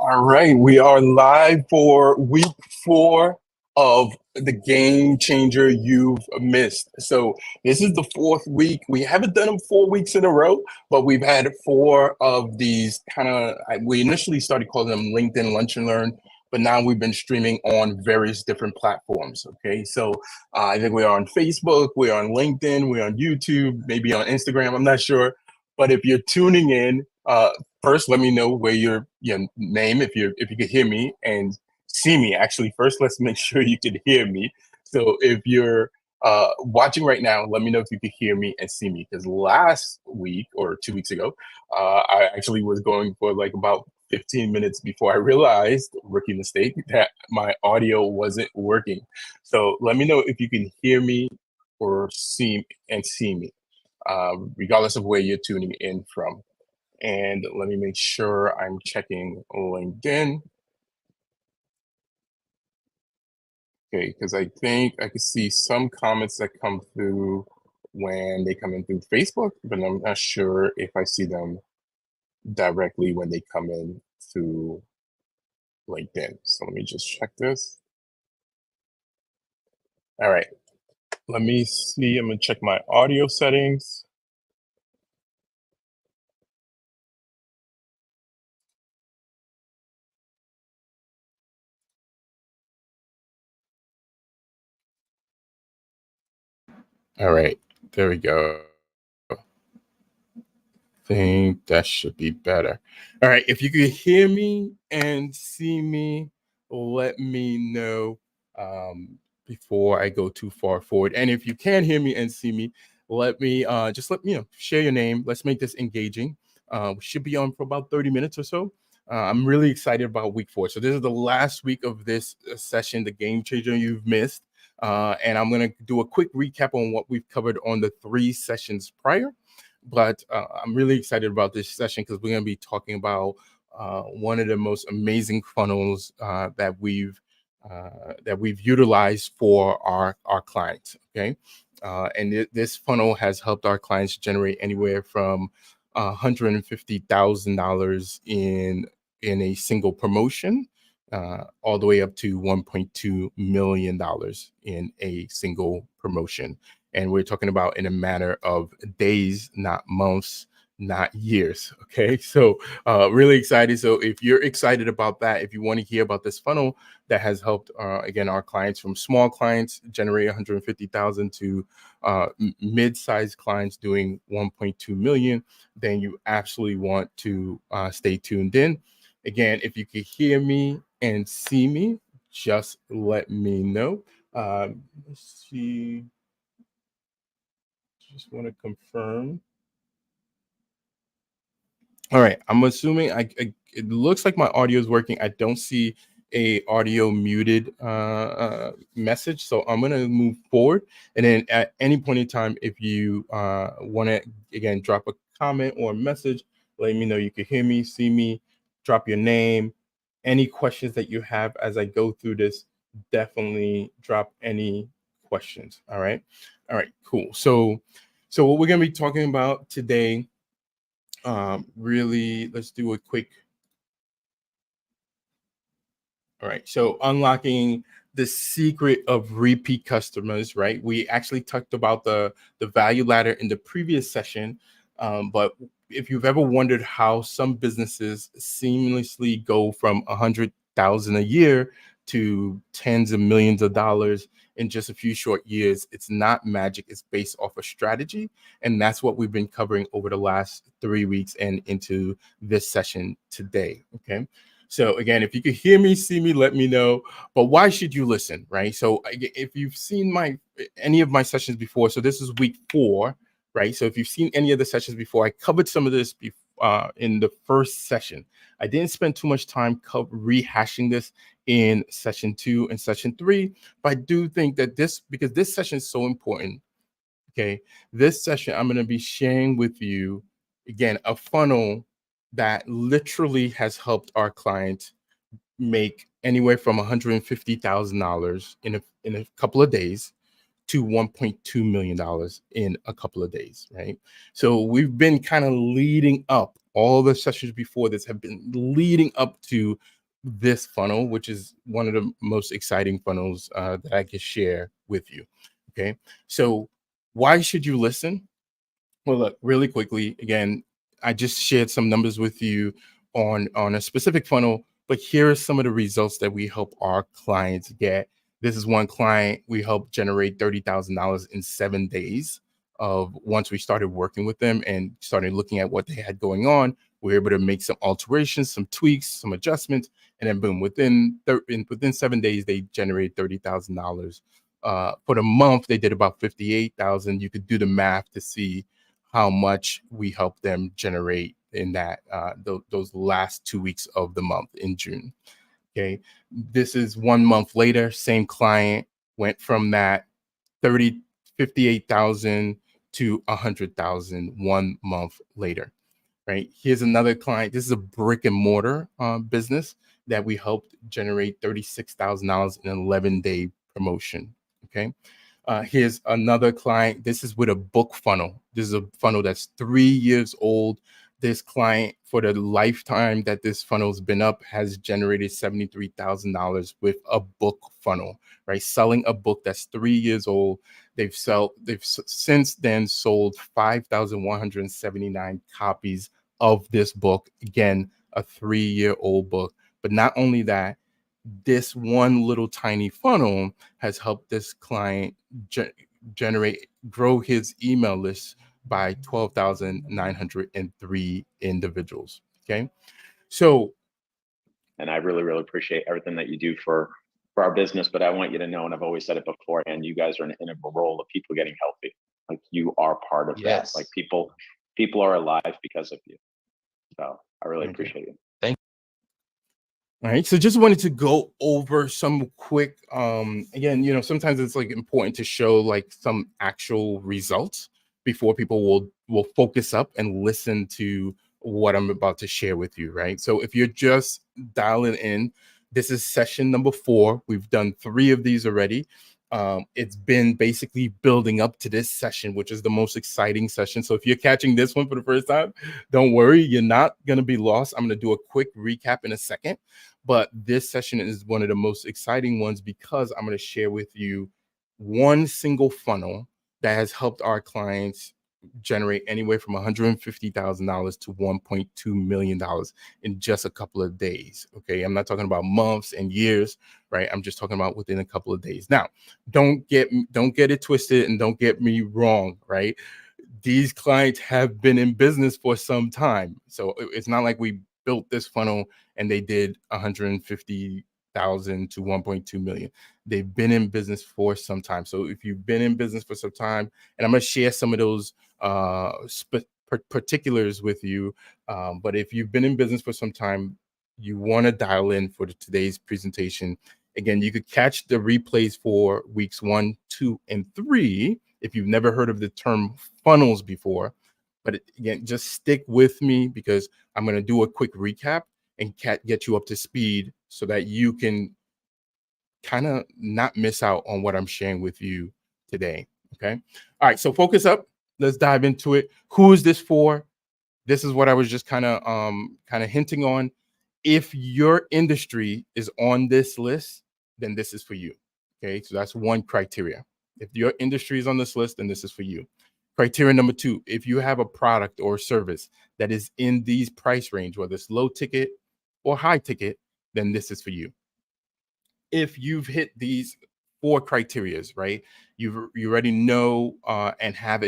All right, we are live for week 4 of the Game Changer You've Missed. So this is the 4th week. We haven't done them 4 weeks in a row, but we've had 4 of these we initially started calling them LinkedIn Lunch and Learn, but now we've been streaming on various different platforms. Okay, so I think we are on Facebook, we're on LinkedIn, we're on YouTube, maybe on Instagram, I'm not sure. But if you're tuning in, first, let me know where your name, if you could hear me and see me. Actually, first, let's make sure you can hear me. So if you're watching right now, let me know if you could hear me and see me. Because last week or 2 weeks ago, I actually was going for like about 15 minutes before I realized, rookie mistake, that my audio wasn't working. So let me know if you can hear me or see me, regardless of where you're tuning in from. And let me make sure I'm checking LinkedIn. Okay, because I think I can see some comments that come through when they come in through Facebook, but I'm not sure if I see them directly when they come in through LinkedIn. So let me just check this. All right, let me see. I'm gonna check my audio settings. All right, there we go. Think that should be better. All right, if you could hear me and see me, let me know before I go too far forward. And if you can hear me and see me, let me let me share your name. Let's make this engaging. We should be on for about 30 minutes or so. I'm really excited about week 4. So this is the last week of this session, the Game Changer You've Missed. And I'm going to do a quick recap on what we've covered on the 3 sessions prior. But I'm really excited about this session because we're going to be talking about one of the most amazing funnels that we've utilized for our clients. Okay, and this funnel has helped our clients generate anywhere from $150,000 in a single promotion, all the way up to $1.2 million in a single promotion. And we're talking about in a matter of days, not months, not years. Okay, so really excited. So if you're excited about that, if you want to hear about this funnel that has helped again our clients, from small clients generate 150,000 to mid-sized clients doing 1.2 million, then you absolutely want to stay tuned in. Again, if you could hear me and see me, just let me know. Let's see. Just want to confirm. All right, I'm assuming it looks like my audio is working. I don't see a audio muted message, so I'm gonna move forward. And then at any point in time, if you want to again drop a comment or a message, let me know you can hear me, see me, drop your name, any questions that you have as I go through this. Definitely drop any questions. All right, cool. So what we're gonna be talking about today. Really, let's do a quick. All right, so unlocking the secret of repeat customers, right? We actually talked about the value ladder in the previous session, but if you've ever wondered how some businesses seamlessly go from 100,000 a year to tens of millions of dollars in just a few short years, it's not magic. It's based off a strategy, and that's what we've been covering over the last 3 weeks and into this session today. Okay. So again, if you could hear me, see me, let me know. But why should you listen, right? So if you've seen any of my sessions before, so this is week 4, right? So if you've seen any of the sessions before, I covered some of this in the first session. I didn't spend too much time rehashing this in session 2 and session 3, but I do think that because this session is so important. Okay, this session I'm going to be sharing with you again a funnel that literally has helped our clients make anywhere from $150,000 in a couple of days to $1.2 million in a couple of days, right? So we've been kind of leading up. All the sessions before this have been leading up to this funnel, which is one of the most exciting funnels that I can share with you. Okay. So why should you listen? Well, look, really quickly, again, I just shared some numbers with you on a specific funnel, but here are some of the results that we help our clients get. This is one client we helped generate $30,000 in 7 days of once we started working with them and started looking at what they had going on. We were able to make some alterations, some tweaks, some adjustments, and then boom, within 7 days, they generated $30,000. For the month, they did about 58,000. You could do the math to see how much we help them generate in that those last 2 weeks of the month in June. Okay, this is 1 month later, same client went from that 58,000 to 100,000 1 month later. Right, here's another client. This is a brick and mortar business that we helped generate $36,000 in an 11-day promotion. Okay, here's another client. This is with a book funnel. This is a funnel that's 3 years old. This client, for the lifetime that this funnel's been up, has generated $73,000 with a book funnel, right? Selling a book that's 3 years old. They've since then sold 5,179 copies of this book. Again, a 3-year-old book. But not only that, this one little tiny funnel has helped this client grow his email list by 12,903 individuals. Okay. So, and I really, really appreciate everything that you do for our business. But I want you to know, and I've always said it beforehand, you guys are an integral role of people getting healthy. Like, you are part of that. Like, people are alive because of you. So I really appreciate it. Thank you. All right. So just wanted to go over some quick, again, sometimes it's like important to show like some actual results before people will focus up and listen to what I'm about to share with you. Right. So if you're just dialing in, this is session number 4. We've done 3 of these already. It's been basically building up to this session, which is the most exciting session. So if you're catching this one for the first time, don't worry, you're not going to be lost. I'm going to do a quick recap in a second, but this session is one of the most exciting ones because I'm going to share with you one single funnel that has helped our clients generate anywhere from $150,000 to $1.2 million in just a couple of days. Okay, I'm not talking about months and years, right? I'm just talking about within a couple of days. Now, don't get it twisted and don't get me wrong, right? These clients have been in business for some time, so it's not like we built this funnel and they did 150,000 to 1.2 million. They've been in business for some time. So if you've been in business for some time, and I'm going to share some of those particulars with you, but if you've been in business for some time, you want to dial in for today's presentation. Again, you could catch the replays for weeks 1, 2, and 3 if you've never heard of the term funnels before. But again, just stick with me because I'm going to do a quick recap and get you up to speed so that you can kind of not miss out on what I'm sharing with you today. Okay. All right. So focus up. Let's dive into it. Who is this for? This is what I was just kind of hinting on. If your industry is on this list, then this is for you. Okay. So that's one criteria. If your industry is on this list, then this is for you. Criteria number 2, if you have a product or service that is in these price range, whether it's low ticket or high ticket, then this is for you. If you've hit these 4 criterias, right? You already know and have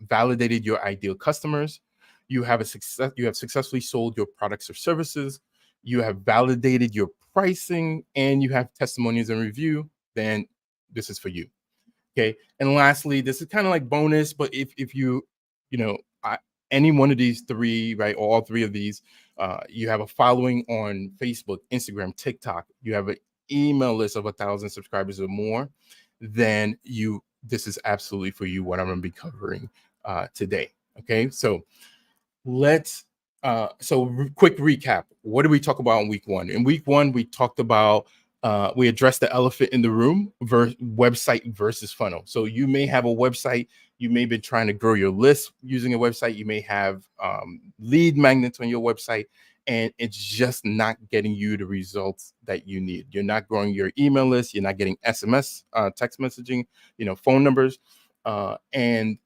validated your ideal customers. You have successfully sold your products or services. You have validated your pricing, and you have testimonials and review. Then this is for you. Okay. And lastly, this is kind of like bonus, but if you any one of these 3, right, or all 3 of these, you have a following on Facebook, Instagram, TikTok, you have an email list of 1,000 subscribers or more, then this is absolutely for you, what I'm going to be covering today. Okay. So quick recap. What did we talk about in week 1? In week 1, we talked about we address the elephant in the room, website versus funnel. So you may have a website, you may be trying to grow your list using a website, you may have lead magnets on your website, and it's just not getting you the results that you need. You're not growing your email list, you're not getting SMS, text messaging, phone numbers, and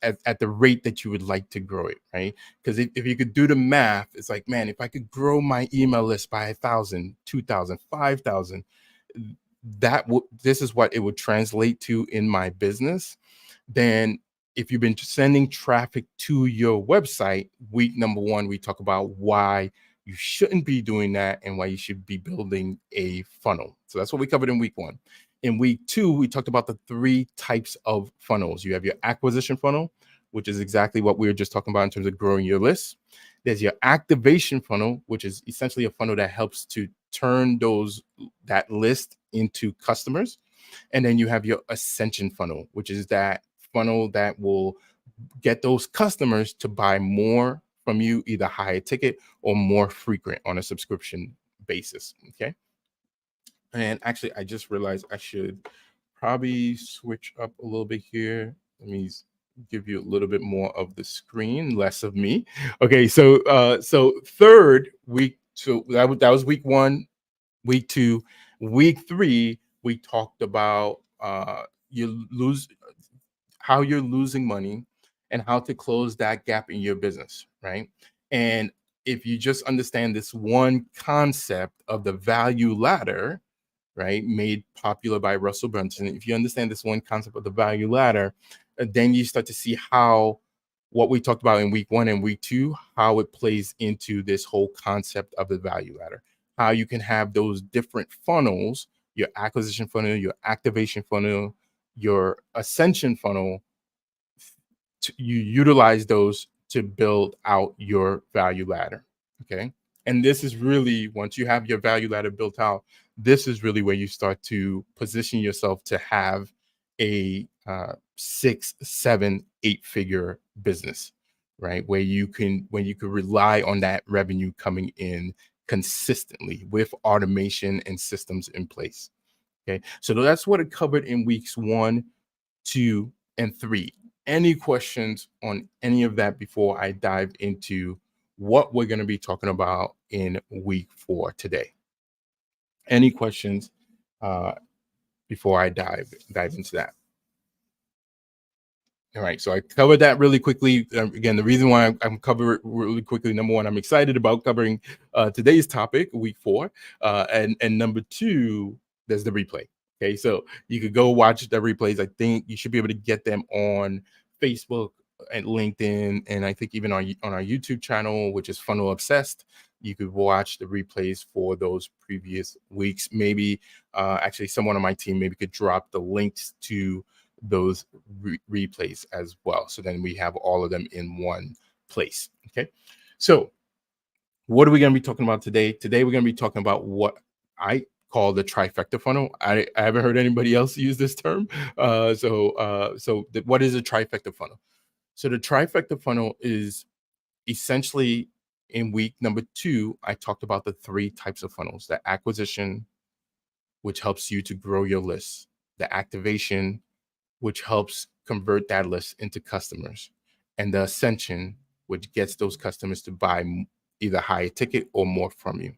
at the rate that you would like to grow it, right? Because if you could do the math, it's like, man, if I could grow my email list by 1,000, 2,000, 5,000, this is what it would translate to in my business. Then if you've been sending traffic to your website, week number 1, we talk about why you shouldn't be doing that and why you should be building a funnel. So that's what we covered in week 1. In week 2, we talked about the 3 types of funnels. You have your acquisition funnel, which is exactly what we were just talking about in terms of growing your list. There's your activation funnel, which is essentially a funnel that helps to turn that list into customers. And then you have your ascension funnel, which is that funnel that will get those customers to buy more from you, either higher ticket or more frequent on a subscription basis. Okay. And actually, I just realized I should probably switch up a little bit here. Let me give you a little bit more of the screen, less of me. Okay, so third week, so that was week 1, week 2, week 3. We talked about how you're losing money and how to close that gap in your business, right? And if you just understand this one concept of the value ladder, right, made popular by Russell Brunson. If you understand this one concept of the value ladder, then you start to see how what we talked about in week 1 and week 2, how it plays into this whole concept of the value ladder, how you can have those different funnels, your acquisition funnel, your activation funnel, your ascension funnel, you utilize those to build out your value ladder. Okay. And this is really, once you have your value ladder built out, this is really where you start to position yourself to have a 6, 7, 8-figure business, right? When you can rely on that revenue coming in consistently with automation and systems in place. Okay. So that's what it covered in weeks 1, 2, and 3. Any questions on any of that before I dive into what we're going to be talking about in week 4 today? Any questions before I dive into that? All right, so I covered that really quickly. Again, the reason why I'm covering it really quickly, number 1, I'm excited about covering today's topic, week 4, and number 2, there's the replay. Okay, so you could go watch the replays. I think you should be able to get them on Facebook and LinkedIn, and I think even on our YouTube channel, which is Funnel Obsessed. You could watch the replays for those previous weeks. Maybe actually someone on my team maybe could drop the links to those replays as well. So then we have all of them in one place. Okay. So what are we going to be talking about today? Today, we're going to be talking about what I call the trifecta funnel. I haven't heard anybody else use this term. What is a trifecta funnel? So the trifecta funnel is essentially, in week number 2, I talked about the 3 types of funnels: the acquisition, which helps you to grow your list; the activation, which helps convert that list into customers; and the ascension, which gets those customers to buy either higher ticket or more from you.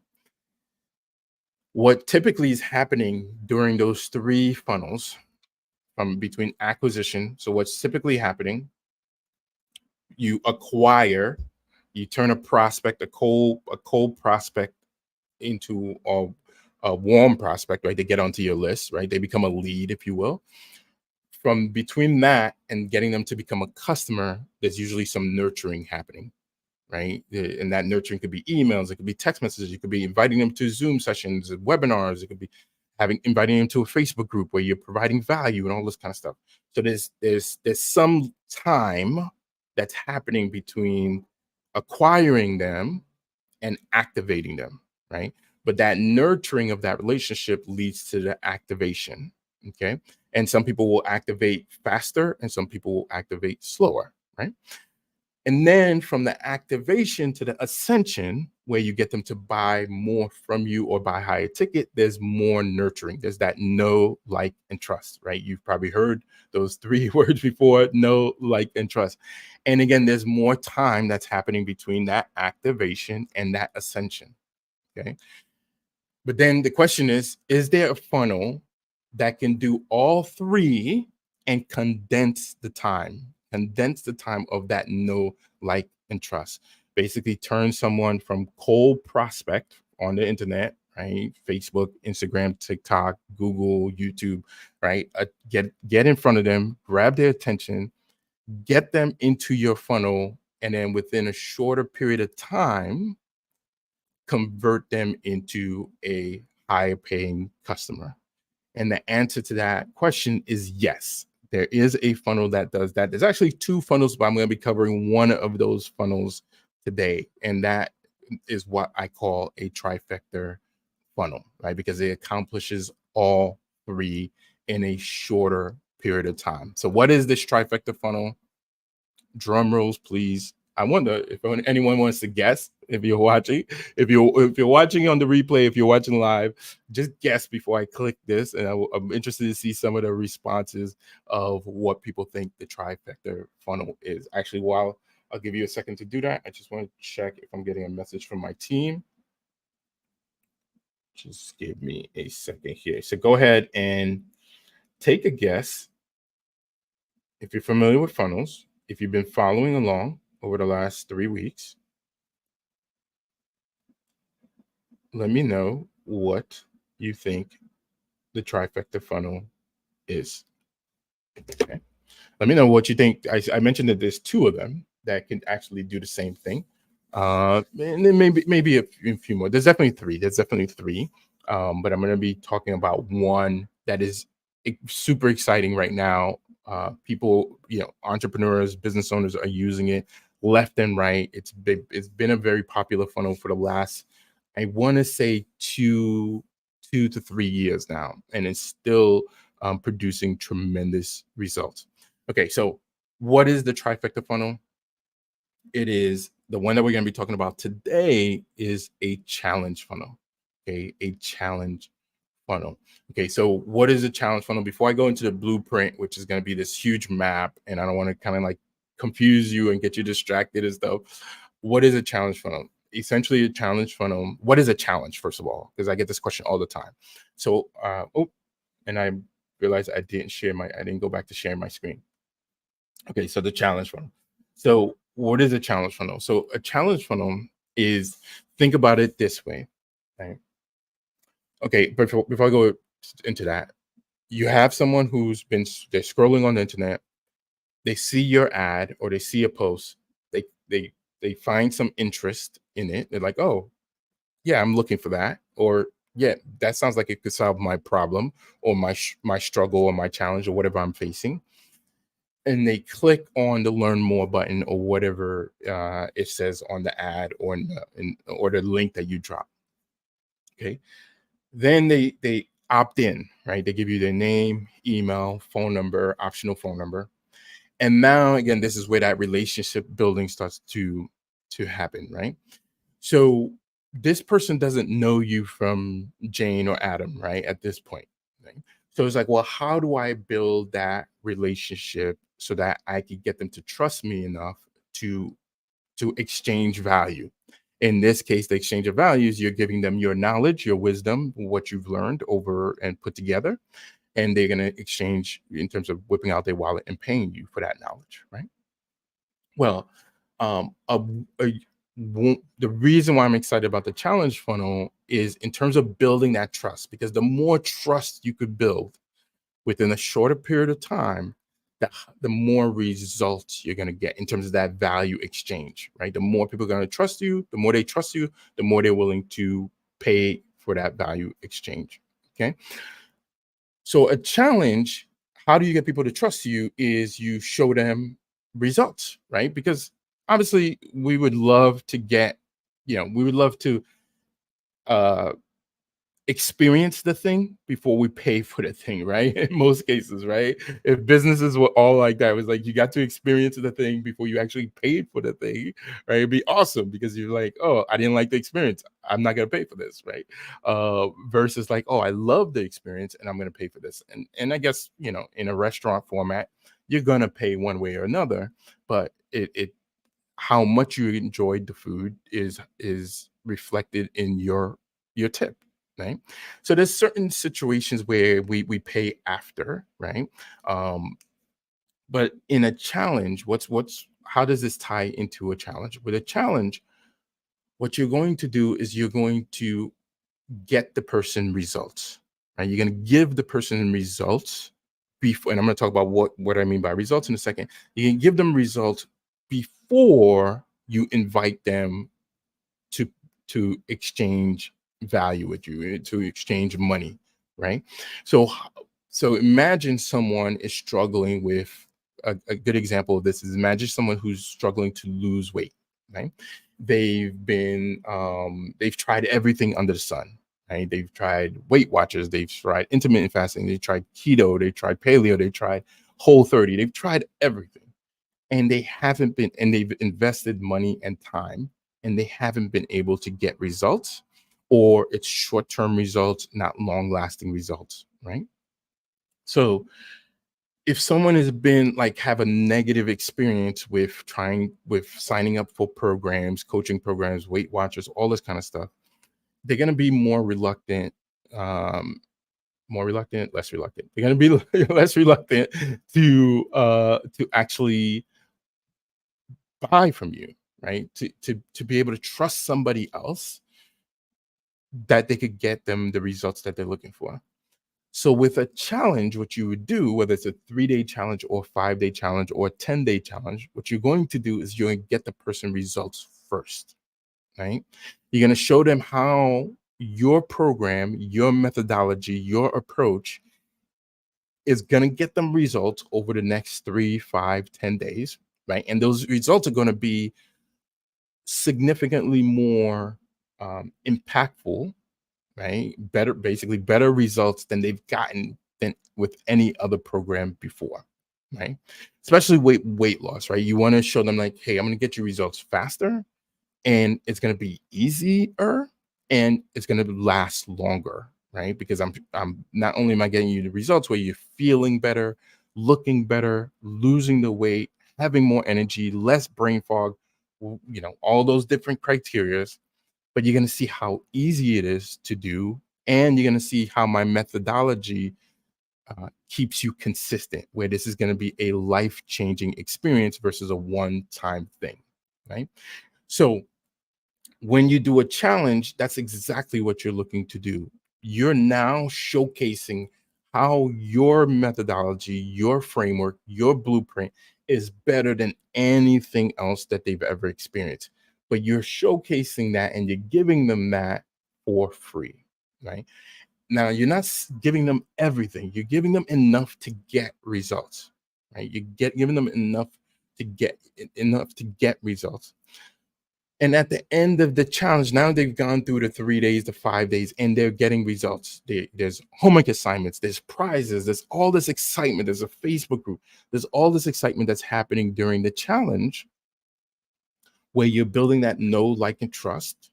What typically is happening during those 3 funnels, from between acquisition, so what's typically happening, you turn a prospect, a cold prospect, into a warm prospect, right? They get onto your list, right? They become a lead, if you will. From between that and getting them to become a customer, there's usually some nurturing happening, right? And that nurturing could be emails, it could be text messages, it could be inviting them to Zoom sessions, webinars, it could be inviting them to a Facebook group where you're providing value and all this kind of stuff. So there's some time that's happening between acquiring them and activating them, right? But that nurturing of that relationship leads to the activation. Okay. And some people will activate faster and some people will activate slower, right? And then from the activation to the ascension, where you get them to buy more from you or buy higher ticket, there's more nurturing. There's that know, like, and trust, right? You've probably heard those three words before: know, like, and trust. And again, there's more time that's happening between that activation and that ascension. Okay. But then the question is there a funnel that can do all three and condense the time of that know, like, and trust? Basically turn someone from cold prospect on the internet, right? Facebook, Instagram, TikTok, Google, YouTube, right? Get in front of them, grab their attention, get them into your funnel, and then within a shorter period of time, convert them into a higher paying customer? And the answer to that question is yes. There is a funnel that does that. There's actually two funnels, but I'm going to be covering one of those funnels today. And that is what I call a trifecta funnel, right? Because it accomplishes all three in a shorter period of time. So what is this trifecta funnel? Drum rolls, please. I wonder if anyone wants to guess. If you're watching, if you're watching on the replay, if you're watching live, just guess before I click this. And I'm interested to see some of the responses of what people think the trifecta funnel is. Actually, while I'll give you a second to do that, I just want to check if I'm getting a message from my team. Just give me a second here. So go ahead and take a guess. If you're familiar with funnels, if you've been following along over the last 3 weeks, let me know what you think the trifecta funnel is. Okay. Let me know what you think. I mentioned that there's two of them that can actually do the same thing. And then maybe a few more. There's definitely three. But I'm going to be talking about one that is super exciting right now. People, entrepreneurs, business owners are using it left and right. It's been a very popular funnel for the last, I want to say, 2 to 3 years now, and it's still producing tremendous results. Okay, so what is the trifecta funnel? It is the one that we're going to be talking about today is a challenge funnel. Okay, a challenge funnel. Okay, so what is a challenge funnel? Before I go into the blueprint, which is going to be this huge map, and I don't want to kind of like confuse you and get you distracted as though, what is a challenge funnel? Essentially, a challenge funnel. What is a challenge, first of all? Because I get this question all the time. So, and I realized I didn't go back to sharing my screen. Okay, so the challenge funnel. So what is a challenge funnel? So a challenge funnel is, think about it this way, right? Okay, but before I go into that, you have someone they're scrolling on the internet, they see your ad or they see a post, they find some interest in it. They're like, oh, yeah, I'm looking for that, or yeah, that sounds like it could solve my problem or my struggle or my challenge or whatever I'm facing. And they click on the learn more button or whatever it says on the ad or or the link that you drop. Okay. Then they opt in, right? They give you their name, email, phone number, optional phone number. And now again, this is where that relationship building starts to happen, right? So this person doesn't know you from Jane or Adam, right? At this point. Right? So it's like, well, how do I build that relationship so that I can get them to trust me enough to exchange value? In this case, the exchange of values, you're giving them your knowledge, your wisdom, what you've learned over and put together, and they're going to exchange in terms of whipping out their wallet and paying you for that knowledge, right? Well, the reason why I'm excited about the challenge funnel is in terms of building that trust, because the more trust you could build within a shorter period of time, the more results you're going to get in terms of that value exchange, right? The more people are going to trust you, the more they trust you, the more they're willing to pay for that value exchange. Okay. So a challenge, how do you get people to trust you, is you show them results, right? Because obviously we would love to get, we would love to experience the thing before we pay for the thing, right? In most cases, right? If businesses were all like that, it was like you got to experience the thing before you actually paid for the thing, right? It'd be awesome because you're like, oh, I didn't like the experience. I'm not gonna pay for this, right? Versus like, oh, I love the experience and I'm gonna pay for this. And I guess, you know, in a restaurant format, you're gonna pay one way or another, but it how much you enjoyed the food is reflected in your tip, right? So there's certain situations where we pay after, right? um but in a challenge, what's how does this tie into a challenge? With a challenge, what you're going to do is you're going to get the person results, right? You're going to give the person results before, and I'm going to talk about what I mean by results in a second. You can give them results before you invite them to exchange value with you, to exchange money, right? So so imagine someone is struggling with a good example of this is imagine someone who's struggling to lose weight, right? They've tried everything under the sun, right? They've tried Weight Watchers, they've tried intermittent fasting, they tried keto, they tried paleo, they tried whole 30, they've tried everything, and they haven't been, and they've invested money and time, and they haven't been able to get results, or it's short-term results, not long-lasting results, right? So if someone has been like have a negative experience with signing up for programs, coaching programs, Weight Watchers, all this kind of stuff, they're going to be more reluctant, um less reluctant, they're going to be less reluctant to actually buy from you, right? To be able to trust somebody else that they could get them the results that they're looking for. So with a challenge, what you would do, whether it's a 3-day challenge or 5-day challenge or a 10-day challenge, what you're going to do is you're going to get the person results first, right? You're going to show them how your program, your methodology, your approach is going to get them results over the next 3, 5, 10 days, right? And those results are going to be significantly more impactful, right? Better, basically better results than they've gotten than with any other program before, right? Especially weight loss, right? You want to show them like, hey, I'm going to get you results faster, and it's going to be easier, and it's going to last longer, right? Because I'm not only am I getting you the results where you're feeling better, looking better, losing the weight, having more energy, less brain fog, you know, all those different criterias, but you're going to see how easy it is to do, and you're going to see how my methodology keeps you consistent, where this is going to be a life-changing experience versus a one-time thing, right? So when you do a challenge, that's exactly what you're looking to do. You're now showcasing how your methodology, your framework, your blueprint is better than anything else that they've ever experienced. But you're showcasing that and you're giving them that for free, right? Now, you're not giving them everything. You're giving them enough to get results, right? Giving them enough to get results. And at the end of the challenge, now they've gone through the 3 days, the 5 days, and they're getting results. There's homework assignments, there's prizes, there's all this excitement, there's a Facebook group, there's all this excitement that's happening during the challenge where you're building that know, like, and trust.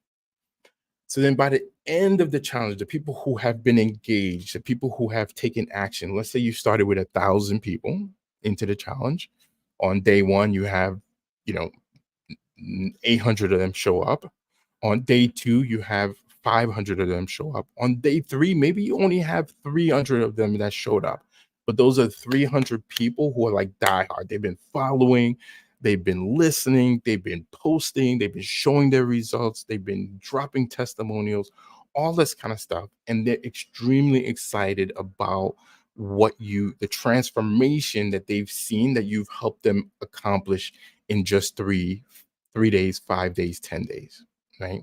So then by the end of the challenge, the people who have been engaged, the people who have taken action, let's say you started with 1,000 people into the challenge. On day one, you have, you know, 800 of them show up. On day two, you have 500 of them show up. On day three, maybe you only have 300 of them that showed up. But those are 300 people who are like diehard. They've been following, they've been listening, they've been posting, they've been showing their results, they've been dropping testimonials, all this kind of stuff. And they're extremely excited about the transformation that they've seen that you've helped them accomplish in just 3 days, 5 days, 10 days, right?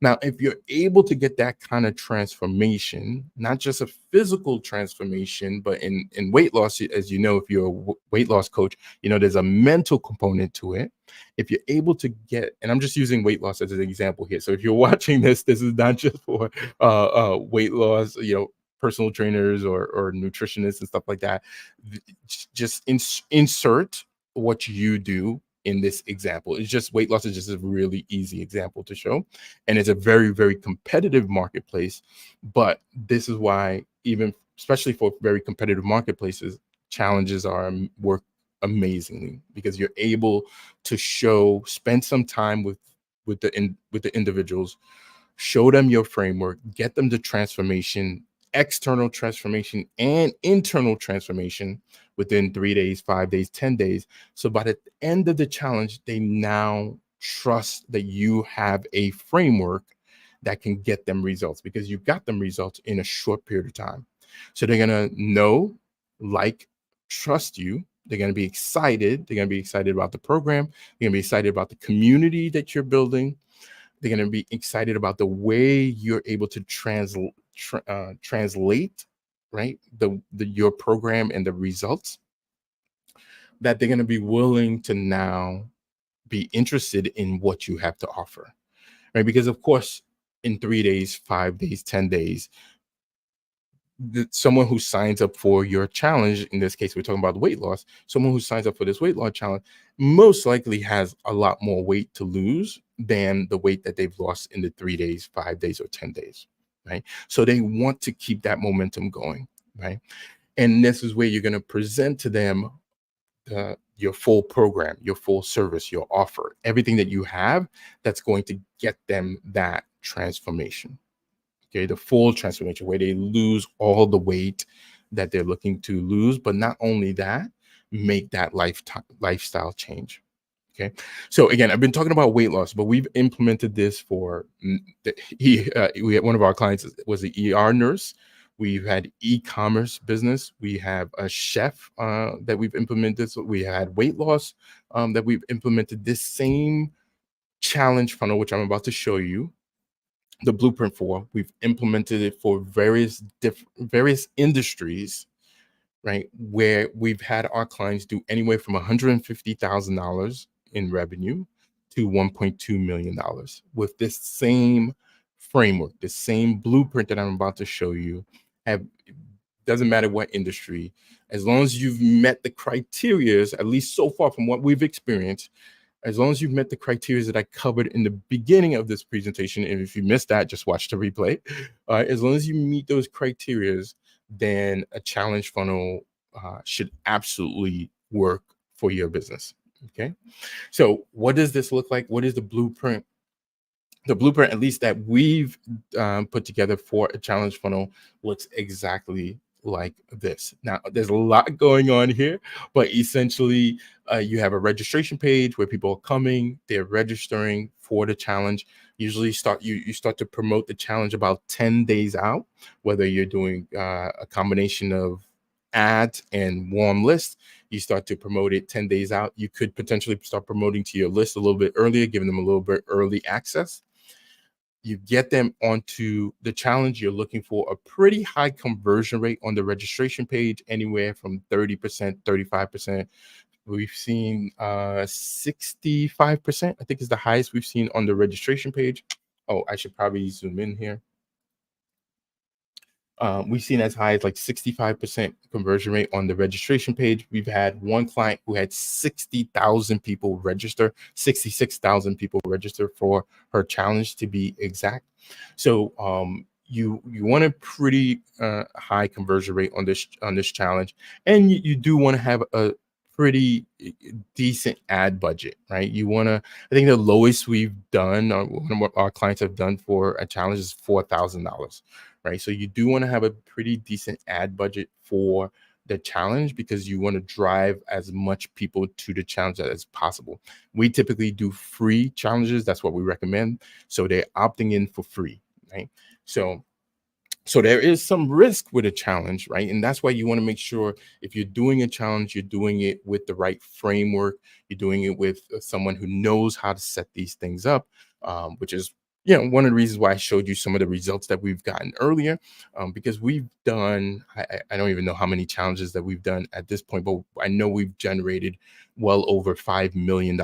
Now, if you're able to get that kind of transformation, not just a physical transformation, but in weight loss, as you know, if you're a weight loss coach, you know there's a mental component to it. If you're able to get, and I'm just using weight loss as an example here. So if you're watching this is not just for weight loss, you know, personal trainers or nutritionists and stuff like that. Just insert what you do in this example. It's just weight loss is just a really easy example to show. And it's a very, very competitive marketplace. But this is why, even especially for very competitive marketplaces, challenges work amazingly, because you're able to spend some time with the individuals, show them your framework, get them the transformation, external transformation and internal transformation within 3 days, 5 days, 10 days. So by the end of the challenge, they now trust that you have a framework that can get them results, because you got them results in a short period of time. So they're going to know, like, trust you. They're going to be excited. They're going to be excited about the program. They're going to be excited about the community that you're building. They're going to be excited about the way you're able to translate, right, your program and the results, that they're going to be willing to now be interested in what you have to offer, right? Because of course, in 3 days, 5 days, 10 days, someone who signs up for your challenge, in this case we're talking about weight loss, someone who signs up for this weight loss challenge most likely has a lot more weight to lose than the weight that they've lost in the 3 days, 5 days, or 10 days, right? So they want to keep that momentum going, right? And this is where you're going to present to them your full program, your full service, your offer, everything that you have that's going to get them that transformation. Okay, the full transformation where they lose all the weight that they're looking to lose, but not only that, make that lifestyle change. Okay, so again, I've been talking about weight loss, but we've implemented this for we had one of our clients was an ER nurse. We've had e-commerce business. We have a chef that we've implemented. So we had weight loss that we've implemented this same challenge funnel, which I'm about to show you the blueprint for. We've implemented it for various industries, right? Where we've had our clients do anywhere from $150,000 in revenue to $1.2 million with this same framework, the same blueprint that I'm about to show you. Doesn't matter what industry, as long as you've met the criteria, at least so far from what we've experienced, as long as you've met the criteria that I covered in the beginning of this presentation, and if you missed that, just watch the replay. As long as you meet those criteria, then a challenge funnel should absolutely work for your business. Okay, so what does this look like? What is the blueprint? The blueprint, at least that we've put together for a challenge funnel, looks exactly like this. Now, there's a lot going on here, but essentially, you have a registration page where people are coming, they're registering for the challenge. Usually, you start to promote the challenge about 10 days out, whether you're doing a combination of ads and warm lists. You start to promote it 10 days out. You could potentially start promoting to your list a little bit earlier, giving them a little bit early access. You get them onto the challenge. You're looking for a pretty high conversion rate on the registration page, anywhere from 30%, 35%. We've seen 65%, I think is the highest we've seen on the registration page. Oh, I should probably zoom in here. We've seen as high as like 65% conversion rate on the registration page. We've had one client who had 60,000 people register, 66,000 people register for her challenge, to be exact. So you want a pretty high conversion rate on this challenge, and you do want to have a pretty decent ad budget, right? You want to, I think the lowest we've done, or one of our clients have done for a challenge, is $4,000, right? So you do want to have a pretty decent ad budget for the challenge, because you want to drive as much people to the challenge as possible. We typically do free challenges. That's what we recommend. So they're opting in for free, right? So there is some risk with a challenge, right? And that's why you want to make sure if you're doing a challenge, you're doing it with the right framework. You're doing it with someone who knows how to set these things up, which is one of the reasons why I showed you some of the results that we've gotten earlier, because we've done, I don't even know how many challenges that we've done at this point, but I know we've generated well over $5 million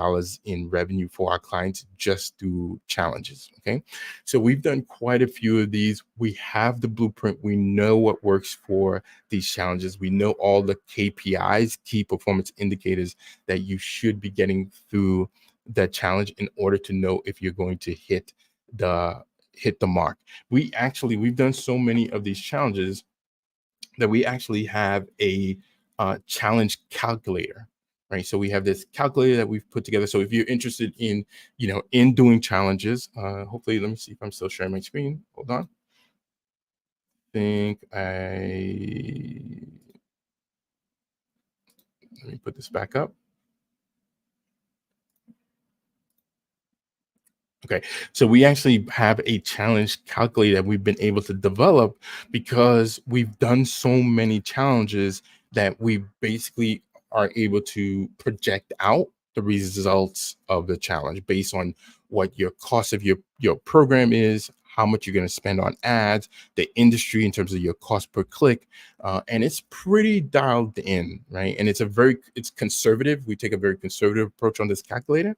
in revenue for our clients just through challenges. Okay. So we've done quite a few of these. We have the blueprint. We know what works for these challenges. We know all the KPIs, key performance indicators, that you should be getting through the challenge in order to know if you're going to hit the mark. We've done so many of these challenges that we actually have a challenge calculator, right? So we have this calculator that we've put together. So if you're interested in in doing challenges, hopefully, let me see if I'm still sharing my screen. Hold on. Let me put this back up. Okay, so we actually have a challenge calculator that we've been able to develop because we've done so many challenges that we basically are able to project out the results of the challenge based on what your cost of your program is, how much you're going to spend on ads, the industry in terms of your cost per click, and it's pretty dialed in, right? And it's conservative. We take a very conservative approach on this calculator.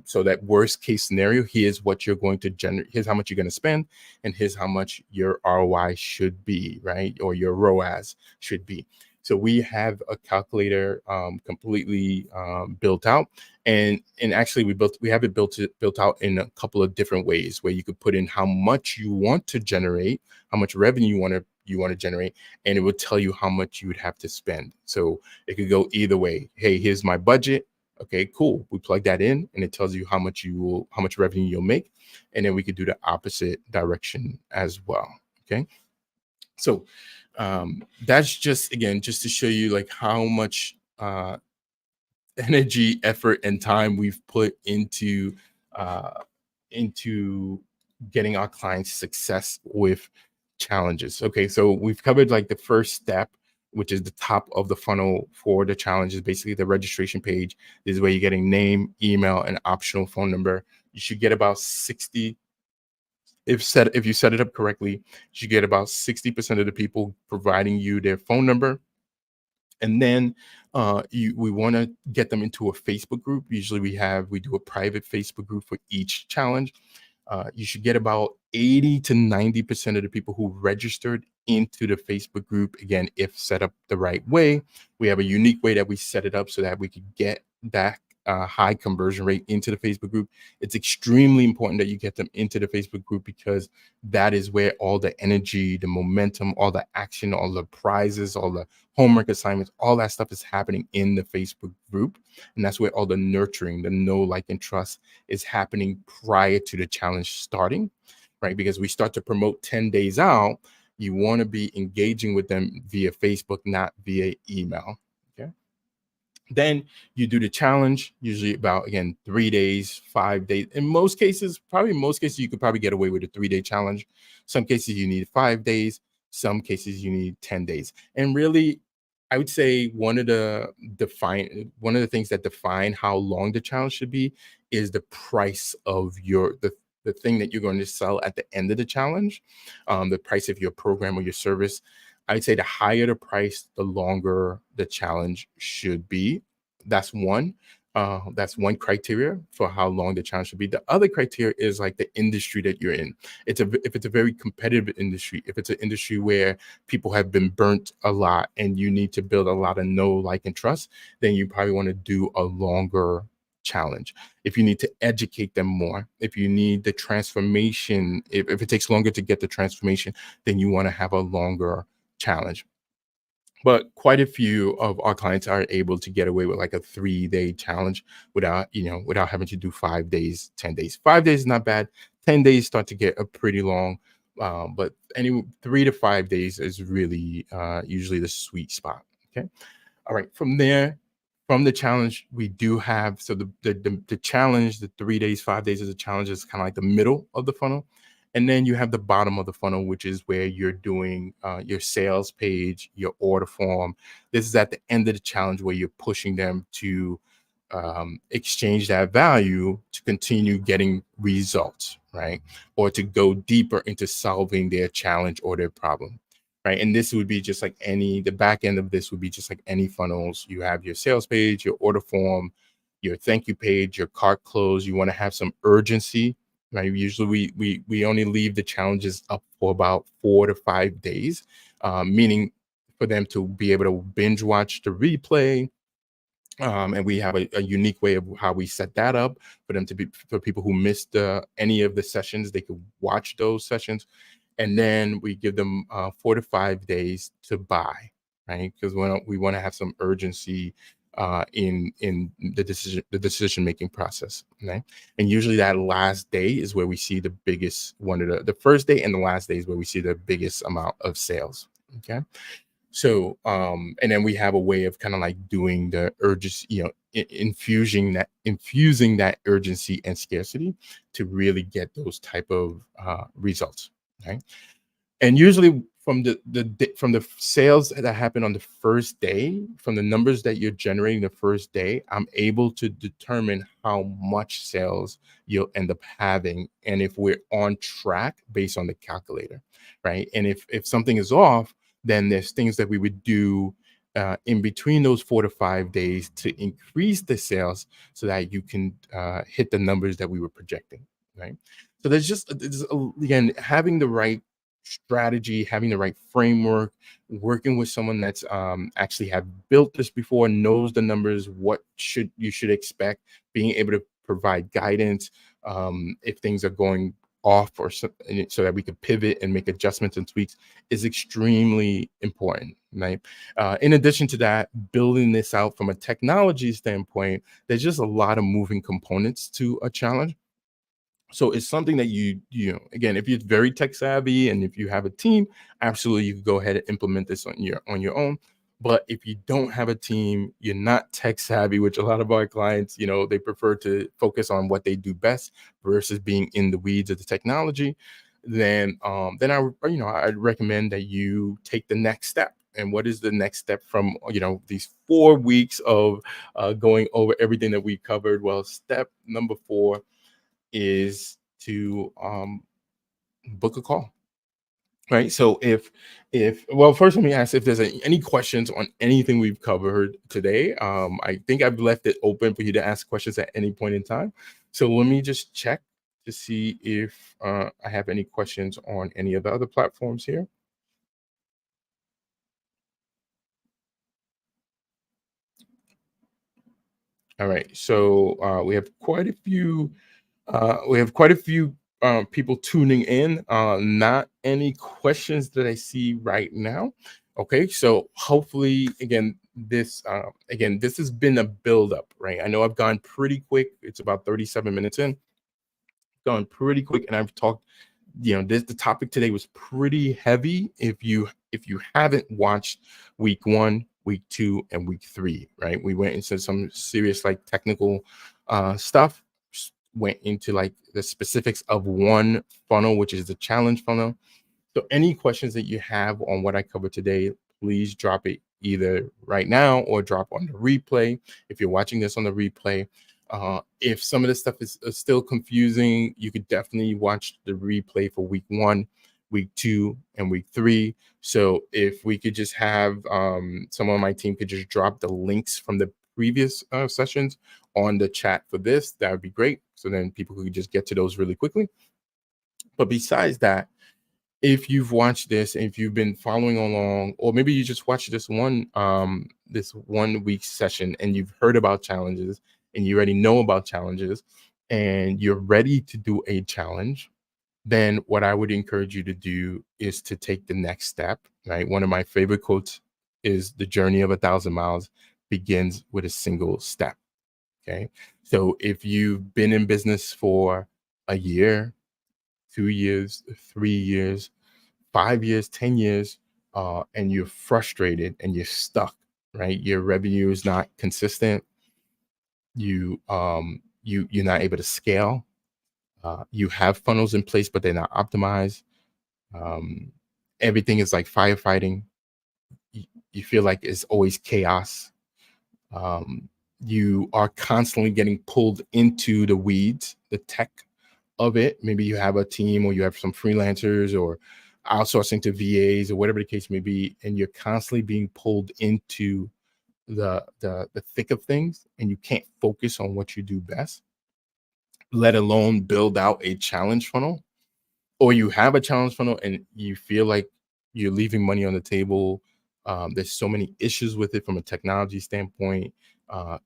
So that worst case scenario, here's what you're going to generate, here's how much you're going to spend, and here's how much your ROI should be, right? Or your ROAS should be. So we have a calculator completely built out, and actually we have it built out in a couple of different ways where you could put in how much you want to generate, how much revenue you want to generate, and it would tell you how much you would have to spend. So it could go either way. Hey, here's my budget. Okay, cool. We plug that in and it tells you how much revenue you'll make. And then we could do the opposite direction as well. Okay. So that's just to show you like how much energy, effort, and time we've put into getting our clients success with challenges. Okay, so we've covered like the first step, which is the top of the funnel for the challenges, basically the registration page. This is where you're getting name, email, and optional phone number. You should get about 60. If you set it up correctly, you should get about 60% of the people providing you their phone number. And then we want to get them into a Facebook group. Usually we do a private Facebook group for each challenge. You should get about 80 to 90% of the people who registered into the Facebook group. Again, if set up the right way, we have a unique way that we set it up so that we could get that high conversion rate into the Facebook group. It's extremely important that you get them into the Facebook group because that is where all the energy, the momentum, all the action, all the prizes, all the homework assignments, all that stuff is happening in the Facebook group. And that's where all the nurturing, the know, like, and trust is happening prior to the challenge starting, right? Because we start to promote 10 days out, you want to be engaging with them via Facebook, not via email. Okay. Then you do the challenge, usually about, again, 3 days, 5 days. In most cases, you could probably get away with a 3-day challenge. Some cases you need 5 days. Some cases you need 10 days. And really, I would say one of the things that define how long the challenge should be is the price of the thing that you're going to sell at the end of the challenge, the price of your program or your service. I'd say the higher the price, the longer the challenge should be. That's one. That's one criteria for how long the challenge should be. The other criteria is like the industry that you're in. If it's a very competitive industry, if it's an industry where people have been burnt a lot and you need to build a lot of know, like, and trust, then you probably want to do a longer challenge. If you need to educate them more, if you need the transformation, if it takes longer to get the transformation, then you want to have a longer challenge. But quite a few of our clients are able to get away with like a 3-day challenge without having to do 5 days, 10 days. 5 days is not bad. 10 days start to get a pretty long, but 3 to 5 days is really usually the sweet spot. Okay. All right. From there, from the challenge, we do have, so the challenge, the 3 days, 5 days of the challenge is kind of like the middle of the funnel. And then you have the bottom of the funnel, which is where you're doing your sales page, your order form. This is at the end of the challenge where you're pushing them to exchange that value to continue getting results, right? Or to go deeper into solving their challenge or their problem, right? And this would be just like the back end of this would be just like any funnels. You have your sales page, your order form, your thank you page, your cart close. You want to have some urgency, right? Usually we only leave the challenges up for about 4 to 5 days, meaning for them to be able to binge watch the replay. And we have a unique way of how we set that up for them to be, for people who missed any of the sessions, they could watch those sessions. And then we give them 4 to 5 days to buy, right? Because we want to have some urgency in the decision making process, right? And usually that last day is where we see the biggest, one of the first day and the last day is where we see the biggest amount of sales. Okay. So, and then we have a way of kind of like doing the urgency, infusing that urgency and scarcity to really get those type of results, right? And usually from the sales that happen on the first day, from the numbers that you're generating the first day, I'm able to determine how much sales you'll end up having, and if we're on track based on the calculator, right? And if something is off, then there's things that we would do in between those 4 to 5 days to increase the sales so that you can hit the numbers that we were projecting, right? So again, having the right strategy, having the right framework, working with someone that's actually have built this before, knows the numbers, what you should expect, being able to provide guidance if things are going off or so that we could pivot and make adjustments and tweaks is extremely important, right? In addition to that, building this out from a technology standpoint, there's just a lot of moving components to a challenge. So it's something that again, if you're very tech savvy and if you have a team, absolutely you can go ahead and implement this on your own. But if you don't have a team, you're not tech savvy, which a lot of our clients, they prefer to focus on what they do best versus being in the weeds of the technology, then I'd recommend that you take the next step. And what is the next step from these 4 weeks of going over everything that we covered? Well, step number 4 is to book a call, right? So well, first let me ask if there's any questions on anything we've covered today. I think I've left it open for you to ask questions at any point in time, so let me just check to see if I have any questions on any of the other platforms here. All right, so we have quite a few people tuning in. Not any questions that I see right now. Okay, so hopefully, again, this has been a build up, right? I know I've gone pretty quick. It's about 37 minutes in, gone pretty quick, and I've talked. The topic today was pretty heavy. If you haven't watched week 1, week 2, and week 3, right? We went into some serious like technical stuff, went into like the specifics of one funnel, which is the challenge funnel. So any questions that you have on what I covered today, please drop it either right now or drop on the replay. If you're watching this on the replay, if some of this stuff is still confusing, you could definitely watch the replay for week 1, week 2, and week 3. So if we could just have someone on my team could just drop the links from the previous sessions on the chat for this, that would be great. So then people could just get to those really quickly. But besides that, if you've watched this, if you've been following along, or maybe you just watched this one week session and you've heard about challenges and you already know about challenges and you're ready to do a challenge, then what I would encourage you to do is to take the next step, right? One of my favorite quotes is the journey of 1,000 miles begins with a single step. Okay. So if you've been in business for a year, 2 years, 3 years, 5 years, 10 years, and you're frustrated and you're stuck, right? Your revenue is not consistent. You're not able to scale. You have funnels in place, but they're not optimized. Everything is like firefighting. You feel like it's always chaos. you are constantly getting pulled into the weeds, the tech of it. Maybe you have a team or you have some freelancers or outsourcing to VAs or whatever the case may be, and you're constantly being pulled into the thick of things, and you can't focus on what you do best, let alone build out a challenge funnel. Or you have a challenge funnel and you feel like you're leaving money on the table. There's so many issues with it from a technology standpoint,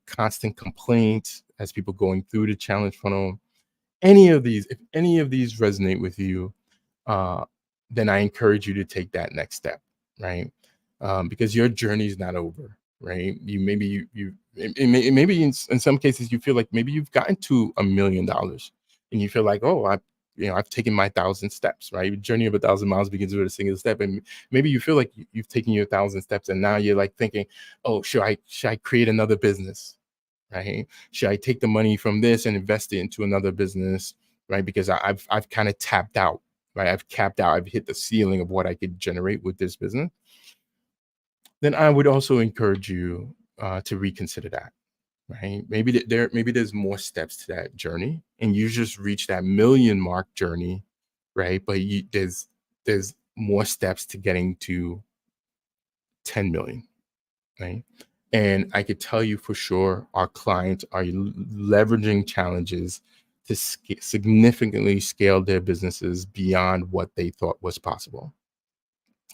constant complaints as people going through the challenge funnel. If any of these resonate with you, then I encourage you to take that next step, right? Because your journey is not over, right? Maybe in some cases you feel like maybe you've gotten to $1 million and you feel like, oh, I've taken my 1,000 steps, right? Your journey of 1,000 miles begins with a single step, and maybe you feel like you've taken your 1,000 steps, and now you're like thinking, oh, should I create another business? Right? Should I take the money from this and invest it into another business? Right? Because I've kind of tapped out, right? I've capped out. I've hit the ceiling of what I could generate with this business. Then I would also encourage you to reconsider that. Right? Maybe there's more steps to that journey, and you just reach that million mark journey, right? But there's more steps to getting to 10 million, right? And I could tell you for sure, our clients are leveraging challenges to significantly scale their businesses beyond what they thought was possible.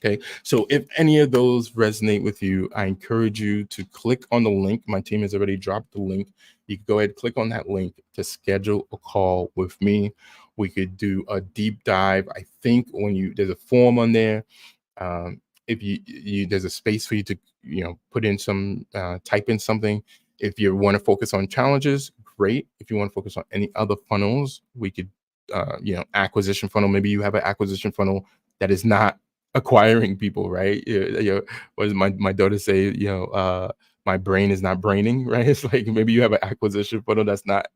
Okay, so if any of those resonate with you, I encourage you to click on the link. My team has already dropped the link. You can go ahead and click on that link to schedule a call with me. We could do a deep dive. I think there's a form on there. If you there's a space for you to put in some type in something. If you want to focus on challenges, great. If you want to focus on any other funnels, we could acquisition funnel. Maybe you have an acquisition funnel that is not acquiring people, right? What does my daughter say? My brain is not braining, right? It's like maybe you have an acquisition funnel that's not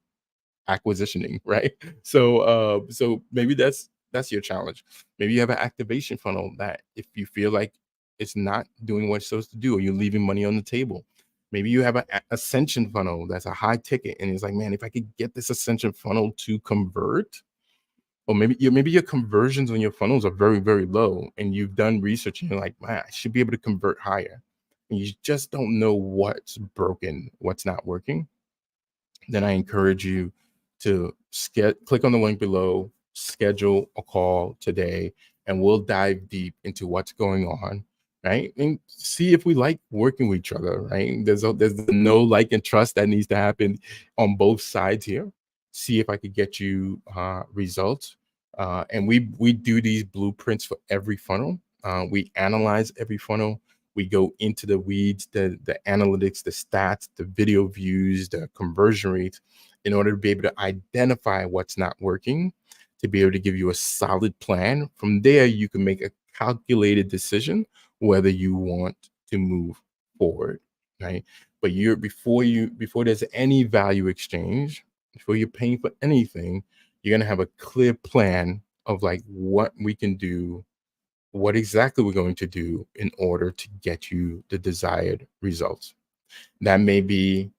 acquisitioning, right? So maybe that's your challenge. Maybe you have an activation funnel that if you feel like it's not doing what it's supposed to do, or you're leaving money on the table. Maybe you have an ascension funnel that's a high ticket, and it's like, man, if I could get this ascension funnel to convert, or maybe your conversions on your funnels are very, very low, and you've done research and you're like, man, I should be able to convert higher, and you just don't know what's broken, what's not working. Then I encourage you to click on the link below, schedule a call today, and we'll dive deep into what's going on, right? And see if we like working with each other, right? There's no like and trust that needs to happen on both sides here. See if I could get you results. And we do these blueprints for every funnel. We analyze every funnel. We go into the weeds, the analytics, the stats, the video views, the conversion rates, in order to be able to identify what's not working, to be able to give you a solid plan. From there, you can make a calculated decision whether you want to move forward, right? But before there's any value exchange, before you're paying for anything, you're gonna have a clear plan of like what we can do, what exactly we're going to do in order to get you the desired results. That may be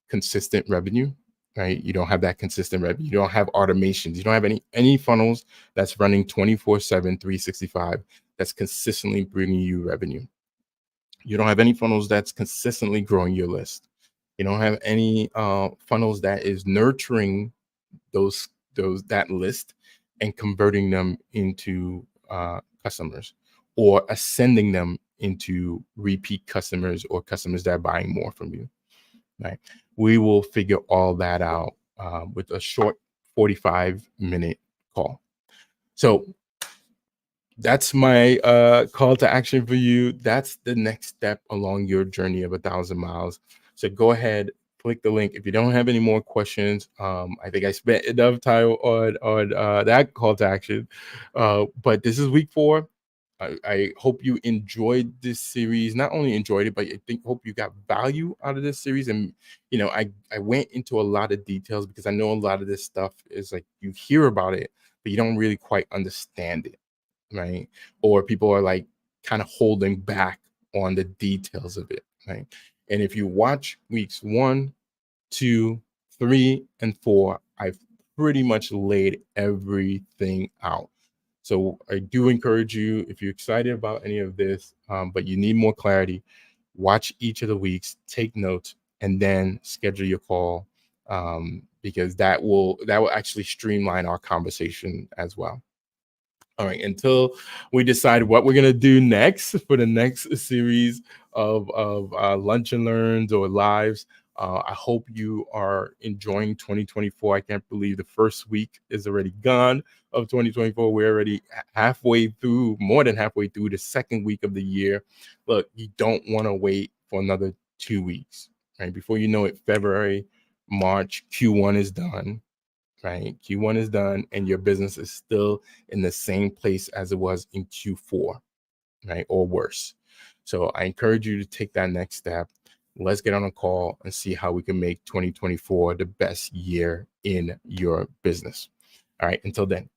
consistent revenue, right? You don't have that consistent revenue. You don't have automations. You don't have any funnels that's running 24/7, 365, that's consistently bringing you revenue. You don't have any funnels that's consistently growing your list. You don't have any funnels that is nurturing that list and converting them into customers, or ascending them into repeat customers or customers that are buying more from you, right? We will figure all that out with a short 45-minute call. So that's my call to action for you. That's the next step along your journey of 1,000 miles. So go ahead, click the link. If you don't have any more questions, I think I spent enough time on that call to action. But this is week 4. I hope you enjoyed this series. Not only enjoyed it, but I hope you got value out of this series. And I went into a lot of details because I know a lot of this stuff is like you hear about it, but you don't really quite understand it, right? Or people are like kind of holding back on the details of it, right? And if you watch weeks 1, 2, 3, and 4, I've pretty much laid everything out. So I do encourage you, if you're excited about any of this, but you need more clarity, watch each of the weeks, take notes, and then schedule your call, because that will actually streamline our conversation as well. All right, until we decide what we're gonna do next for the next series of lunch and learns or lives. I hope you are enjoying 2024. I can't believe the first week is already gone of 2024. We're already halfway through, more than halfway through the second week of the year. Look, you don't want to wait for another 2 weeks, right? Before you know it, February, March, Q1 is done. Right? Q1 is done and your business is still in the same place as it was in Q4, right? Or worse. So I encourage you to take that next step. Let's get on a call and see how we can make 2024 the best year in your business. All right. Until then,